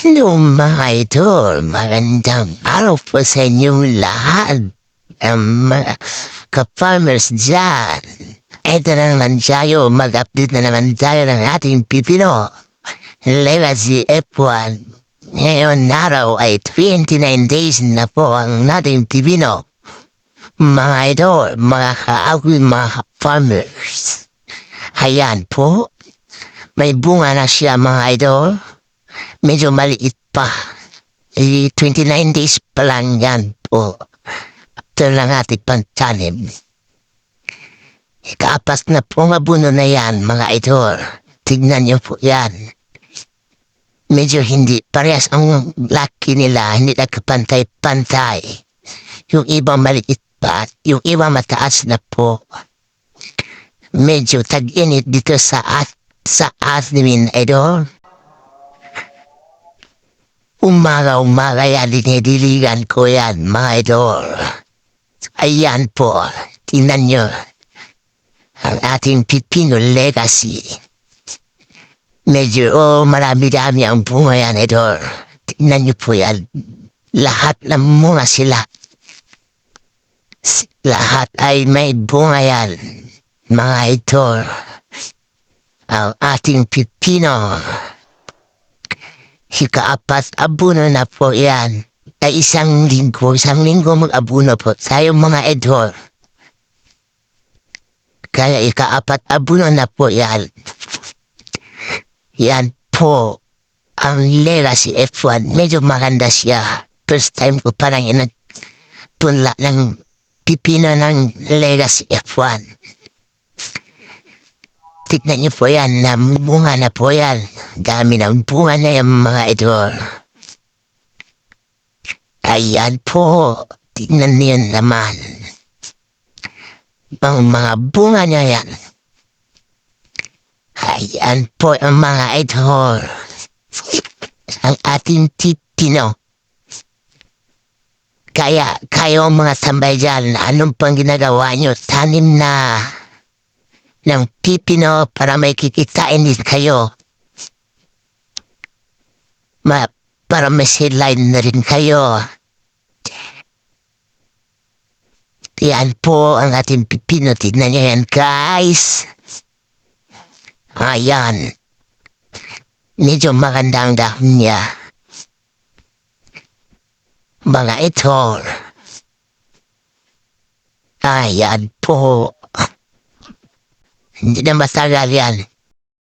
Hello mga idol, magandang araw po sa inyong lahat. Mga ka-farmers dyan. Ito na naman tayo, mag-update na naman tayo ng ating pipino. Legacy F1. Ngayon araw ay 29 days na po ang ating pipino. Mga idol, mga ka-agri, mga ka-farmers. Ayan po, may bunga na siya mga idol. Medyo maliit pa. 29 days pa lang yan po. Ito lang ating pantanim. Ikaapat na pong abuno na yan, mga idol. Tignan niyo po yan. Medyo hindi, parehas ang laki nila, hindi nagkapantay-pantay. Yung iba maliit pa, yung iba mataas na po. Medyo tag-init dito sa amin, idol. Umaga yan, dinidiligan ko yan, mga idol. Ayan po, tingnan nyo. Ang ating pipino legacy. Medyo, marami-dami ang bunga yan, idol. Tingnan nyo po yan. Lahat ng bunga sila. Lahat ay may bunga yan, mga idol. Ang ating pipino. Ikaapat, abuno na po yan. Ay isang linggo mag-abuno po tayo mga idol. Kaya ikaapat, abuno na po yan. Yan po ang Legacy F1. Medyo maganda siya. First time ko parang inagpunla ng pipino ng Legacy F1. Tignan niyo po yan, bunga na po yan. Dami ng bunga na yan mga idol. Ayan po, tignan niyo naman. Ang mga bunga niya yan. Ayan po ang mga idol. Ang ating pipino. Kaya kayo mga tambay dyan, anong pang ginagawa nyo? Tanim na ng pipino para may kikitain din kayo. Para may sideline na rin kayo. Yan po ang ating pipino. Tignan nyo yan guys. Ayan. Medyo maganda ang dahon niya. Mga idol. Ayan po. Hindi na matagal yan.